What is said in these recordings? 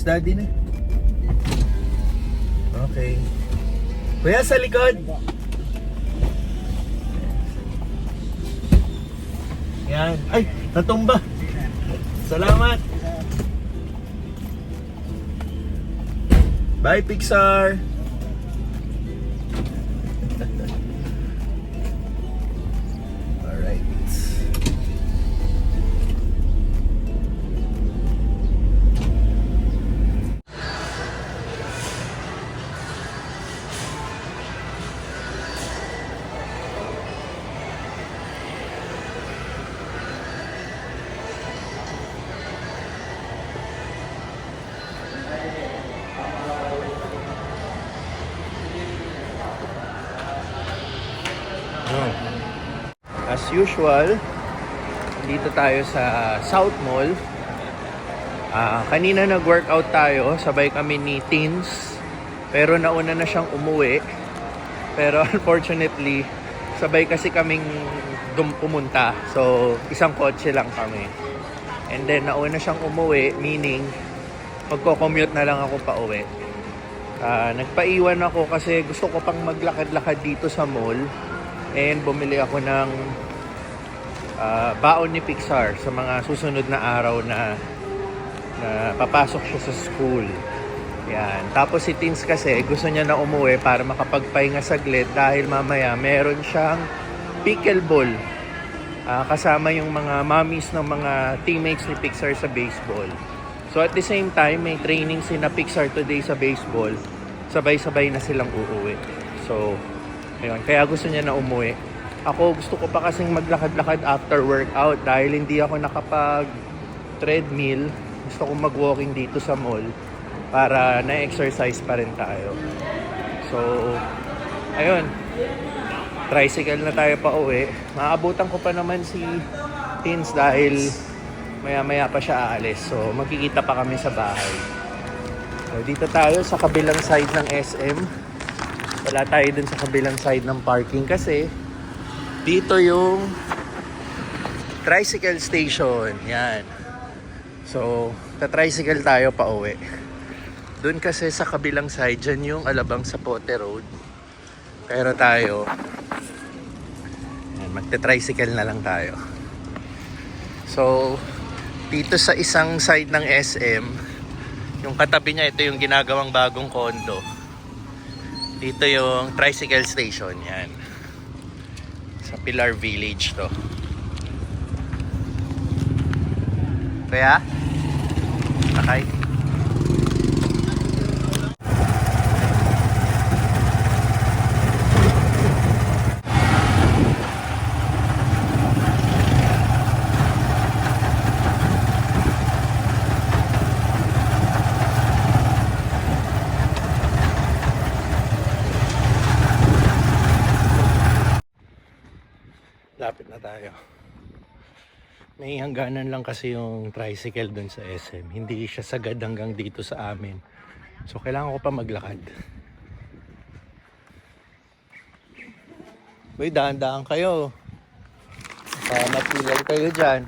daddy na. Okay. Kuya, sa likod. Yan. Ay, natumba. Salamat. Bye, Pixar. Alright. As usual, dito tayo sa South Mall. Kanina nag-workout tayo, sabay kami ni Teens. Pero nauna na siyang umuwi. Pero unfortunately, sabay kasi kaming pumunta. So, isang kotse lang kami. And then, nauna siyang umuwi, meaning, magko-commute na lang ako pa uwi. Nagpaiwan ako kasi gusto ko pang maglakad-lakad dito sa mall. And bumili ako ng baon ni Pixar sa mga susunod na araw na papasok siya sa school. Yan. Tapos si Teens kasi gusto niya na umuwi para makapagpahinga saglit dahil mamaya meron siyang pickleball. Kasama yung mga mommies ng mga teammates ni Pixar sa baseball. So at the same time, may training sina Pixar today sa baseball. Sabay-sabay na silang uuwi. So, ayun, kaya gusto niya na umuwi. Ako gusto ko pa kasing maglakad-lakad after workout dahil hindi ako nakapag-treadmill. Gusto ko mag-walking dito sa mall para na-exercise pa rin tayo. So, ayun. Tricycle na tayo pa uwi. Maabutan ko pa naman si Teens dahil maya-maya pa siya aalis. So, magkikita pa kami sa bahay. So, dito tayo sa kabilang side ng SM. Wala tayo dun sa kabilang side ng parking kasi dito yung tricycle station. Yan. So, ta-tricycle tayo pa uwi. Dun kasi sa kabilang side, dyan yung Alabang Zapote Road. Pero tayo, magta-tricycle na lang tayo. So, dito sa isang side ng SM, yung katabi niya, ito yung ginagawang bagong condo. Dito yung tricycle station, yan. Sa Pilar Village to. Kaya? Sakay? Lapit na tayo. May hangganan lang kasi yung tricycle dun sa SM. Hindi siya sagad hanggang dito sa amin. So kailangan ko pa maglakad. Uy, dahan-dahan kayo. Mapilal kayo dyan.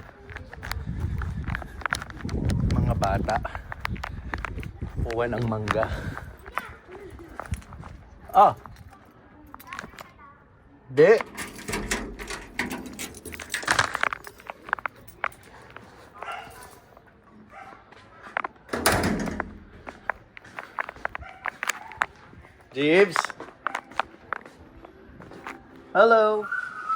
Mga bata. Kuha ng mangga. Di. Jeeves? Hello?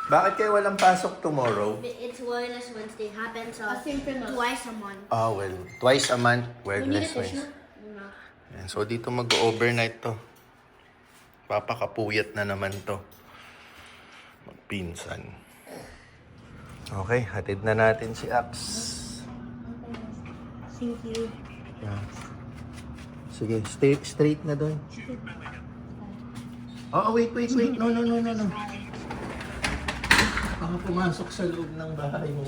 Bakit kayo walang pasok tomorrow? It's Wellness Wednesday. Happens twice a month. Well, twice a month, Wellness We need a Wednesday. tissue? No. Yan, so dito mag-overnight to. Papakapuyat na naman to. Magpinsan. Okay, hatid na natin si Ax. Thank you. Yan. Sige, stay straight na doon. Wait. No. Baka pumasok sa loob ng bahay mo.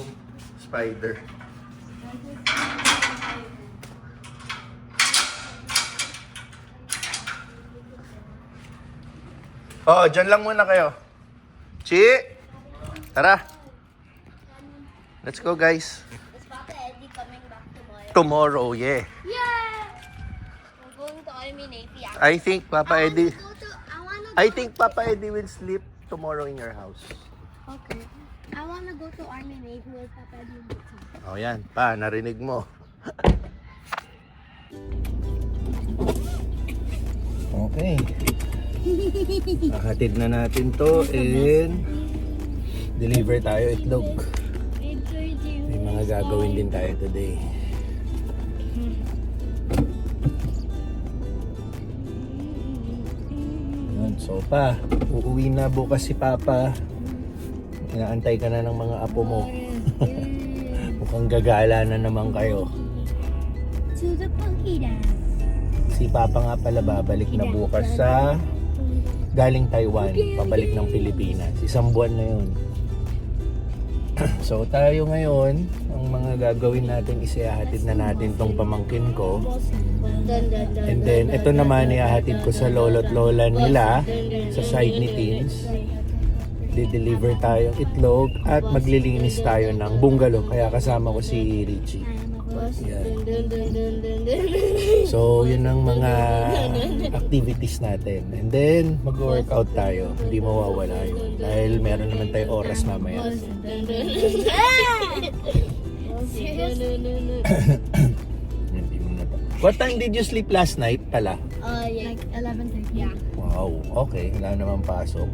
Spider. Dyan lang muna kayo. Chi! Tara! Let's go, guys. Is Papa Eddie coming back tomorrow? Tomorrow, yeah. Yeah! Army Navy. I think Papa Eddie, I wanna I think Papa Eddie will sleep tomorrow in your house. Okay. I wanna go to Army Navy with Papa Eddie. Oh, yan. Pa, narinig mo. Okay. Nakatid na natin to and deliver tayo itlog. May mga gagawin din tayo today. Yun, so pa, uuwi na bukas si Papa. Inaantay ka na ng mga apo mo. Mukhang gagala na naman kayo. To the punky dance. Si Papa nga pala babalik na bukas sa galing Taiwan, pabalik ng Pilipinas. Isang buwan na yun. So tayo ngayon, ang mga gagawin natin is ihahatid na natin tong pamangkin ko. And then ito naman ihahatid ko sa lolo't lola nila sa side ni Teens. Di-deliver tayong itlog at maglilinis tayo ng bungalow. Kaya kasama ko si Richie. Yan. So, yun ang mga activities natin. And then, mag-workout tayo. Hindi mawawala yun. Dahil meron naman tayong oras mamaya. Hindi mo na to. What time did you sleep last night pala? Yeah. Like 11:30. Yeah. Wow, okay. Wala naman pasok.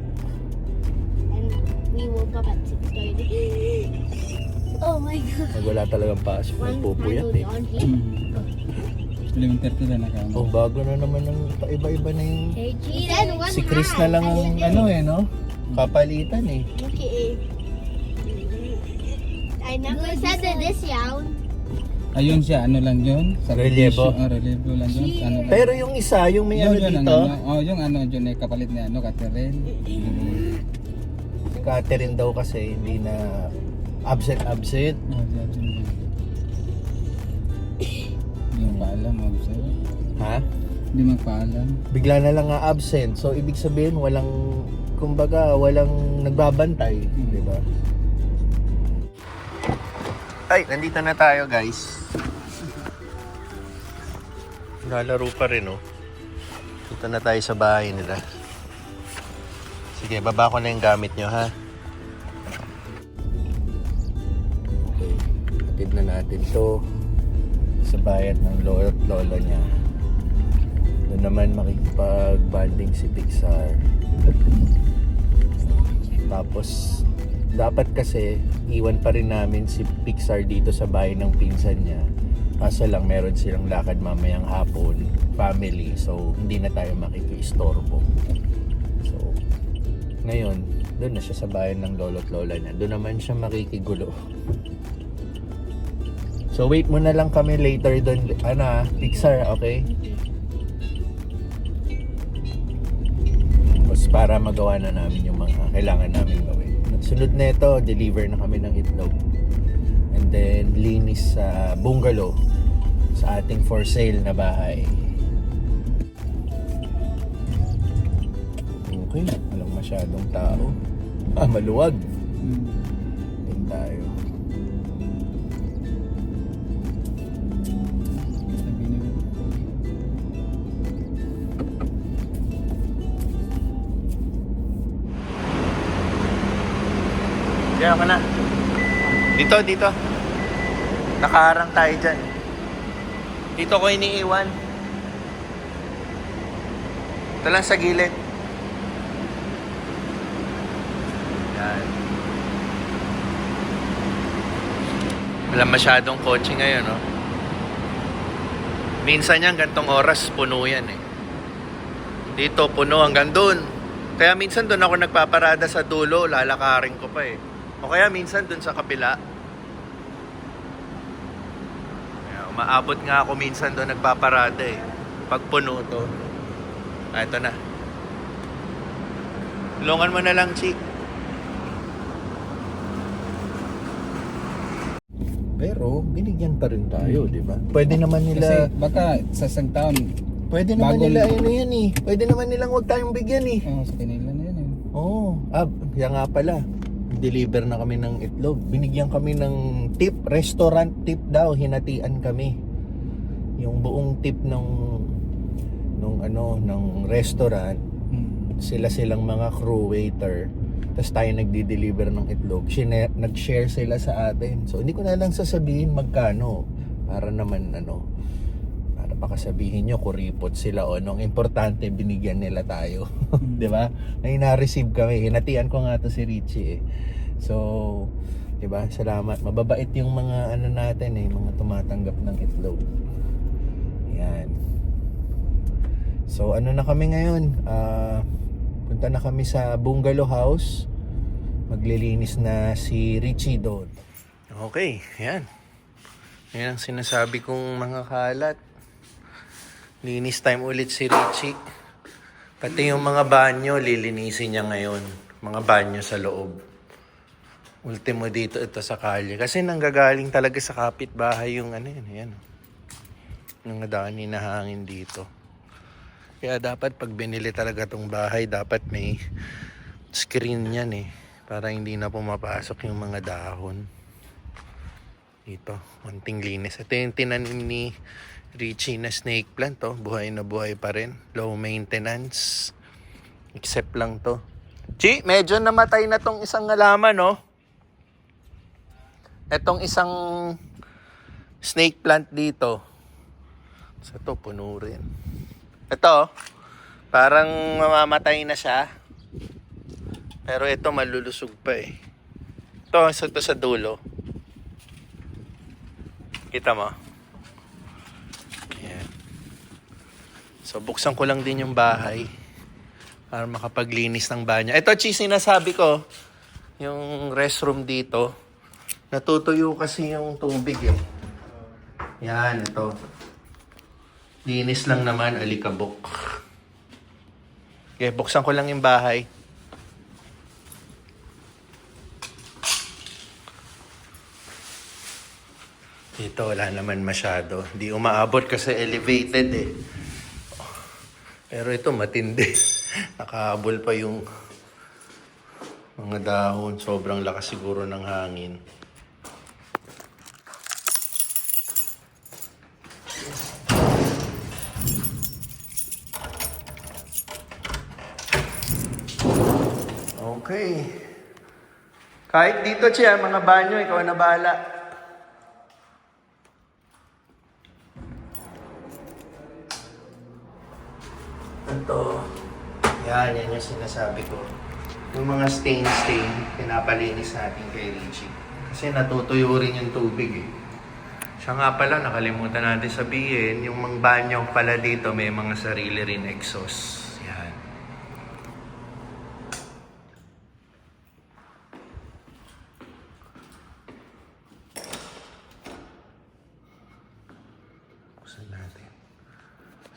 And we woke up at 6:30. Oh my God. Pag wala talagang pasok, nagpupuyat eh. 11:30 na nakama. Oh, bago na naman ng iba-iba na yung... Si Chris na lang ang ano eh, no? Kapalitan eh. Okay. I never said that this sound. Ayun siya, ano lang yun? Relievo. Relievo lang yun. Ano lang. Pero yung isa, yung may ano Yun, dito, yung ano dyan eh, kapalit niya, ano, Catherine. si Catherine daw kasi hindi na absent. Oh, dyan. Hindi magpaalam, sir. Ha? Hindi magpaalam. Bigla na lang nga absent. So, ibig sabihin, walang, kumbaga, walang nagbabantay. Di ba? Ay, nandito na tayo, guys. Nalaro pa rin, oh. Dito na tayo sa bahay nila. Sige, baba ko na yung gamit nyo, ha? Okay. Atid na natin to sa bayan ng lolo at lola niya. Doon naman makikipag-banding si Pixar. Tapos, dapat kasi iwan pa rin namin si Pixar dito sa bahay ng pinsan niya. Kaso lang meron silang lakad mamayang hapon, family. So, hindi na tayo makikistorbo. So, ngayon, doon na siya sa bayan ng lolo at lola niya. Doon naman siya makikigulo. So, wait muna lang kami later doon. Pixar, okay? Tapos para magawa na namin yung mga kailangan namin gawin. Sunod na ito, deliver na kami ng itlog. And then, linis sa bungalow sa ating for sale na bahay. Okay, walang masyadong tao. Maluwag. Din tayo. Sabi niya. Diyan ka na. Dito. Nakaharang tayo dyan. Dito ko iniiwan. Ito lang sa gilid. Yan. Wala masyadong kotse ngayon, no? Minsan yan, gantong oras, puno yan eh. Dito, puno hanggang dun. Kaya minsan dun ako nagpaparada sa dulo, lalakarin ko pa eh. O kaya minsan dun sa kapila. Kaya umaabot nga ako minsan dun nagpaparada eh. Pag puno to. Ito na. Tulungan mo na lang, Chick. Pero binigyan pa rin tayo, di ba? Pwede naman nila... Kasi baka sa isang taon, Pwede naman Bagong- nila ano yan eh. Pwede naman nilang huwag tayong bigyan eh. sa kanila na yan eh. Oo. Kaya nga pala. Deliver na kami ng itlog. Binigyan kami ng tip. Restaurant tip daw. Hinatian kami. Yung buong tip ng ng restaurant, sila-silang mga crew waiter, tapos tayo nagdi-deliver ng itlog. Nag-share sila sa atin. So hindi ko na lang sasabihin magkano para naman para baka sabihin nyo kuripot sila o nung importante binigyan nila tayo. 'Di ba? May na-receive kami. Hinatian ko nga to si Richie eh. So, 'di ba? Salamat. Mababait yung mga natin mga tumatanggap ng itlog. Yan. So, na kami ngayon? Punta na kami sa bungalow house. Maglilinis na si Richie doon. Okay, yan. Yan ang sinasabi kong mga kalat. Linis time ulit si Richie. Pati yung mga banyo, lilinisin niya ngayon. Mga banyo sa loob. Ultimo dito ito sa kalye. Kasi nanggagaling talaga sa kapitbahay yung yan. Yung daan na hangin dito. Kaya dapat pag binili talaga tong bahay, dapat may screen yan para hindi na pumapasok yung mga dahon. Dito, konting linis. Ito yung tinanim ni Richie na snake plant. Buhay na buhay pa rin. Low maintenance. Except lang to. Chi, medyo namatay na tong isang halaman, no? Etong isang snake plant dito. So ito, puno rin. Ito, parang mamamatay na siya. Pero ito, malulusog pa Ito, sa dulo. Kita mo? Ayan. So, buksan ko lang din yung bahay para makapaglinis ng banyo. Ito, sinasabi ko, yung restroom dito, natutuyo kasi yung tubig Yan, ito. Linis lang naman, alikabok. Okay, buksan ko lang yung bahay. Dito wala naman masyado. Di umaabot kasi elevated Pero ito matindi. Nakahabol pa yung mga dahon. Sobrang lakas siguro ng hangin. Okay. Kahit dito, Chia, mga banyo, ikaw na bahala. Ito. Yan yung sinasabi ko. Yung mga stain, pinapalinis natin kay Richie. Kasi natutuyo rin yung tubig Siya nga pala, nakalimutan natin sabihin, yung mga banyo pala dito may mga sarili rin exhaust.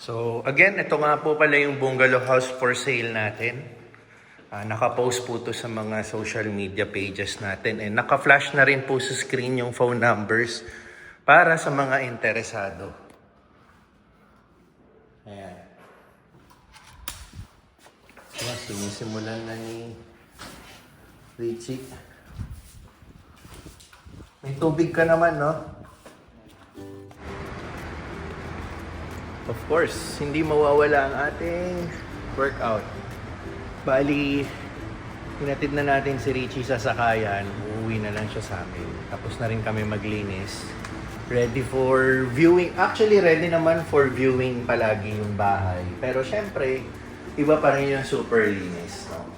So, again, ito nga po pala yung bungalow house for sale natin. Naka-post po to sa mga social media pages natin. And naka-flash na rin po sa screen yung phone numbers para sa mga interesado. Ayan. So, sinisimulan na ni Richie. May tubig ka naman, no? Of course, hindi mawawala ang ating workout. Bali, hinatid na natin si Richie sa sakayan. Uuwi na lang siya sa amin. Tapos na rin kami maglinis. Ready for viewing. Actually, ready naman for viewing palagi yung bahay. Pero syempre, iba pa rin yung super linis. No?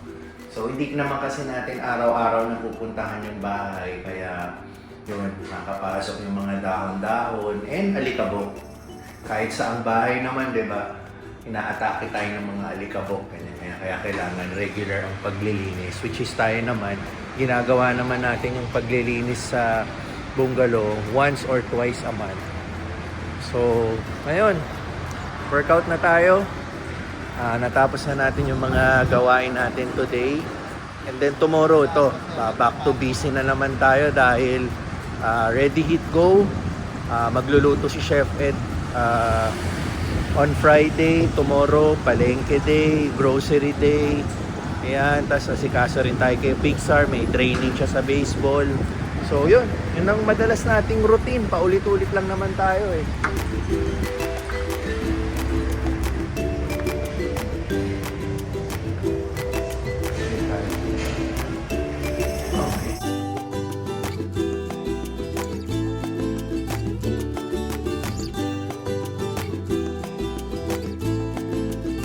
So, hindi naman kasi natin araw-araw na pupuntahan yung bahay. Kaya, yun, nakapasok yung mga dahon-dahon and alikabok. Kahit sa ang bahay naman, di ba, inaatake tayo ng mga alikabok. Kaya kailangan regular ang paglilinis. Which is tayo naman, ginagawa naman natin yung paglilinis sa bungalow once or twice a month. So, ngayon, workout na tayo. Natapos na natin yung mga gawain natin today. And then tomorrow, back to busy na naman tayo dahil ready, hit, go. Magluluto si Chef Ed. On Friday, tomorrow, palengke day, grocery day. Ayan, tapos asikaso rin tayo kay Pixar, may training siya sa baseball. So yun ang madalas nating routine, paulit-ulit lang naman tayo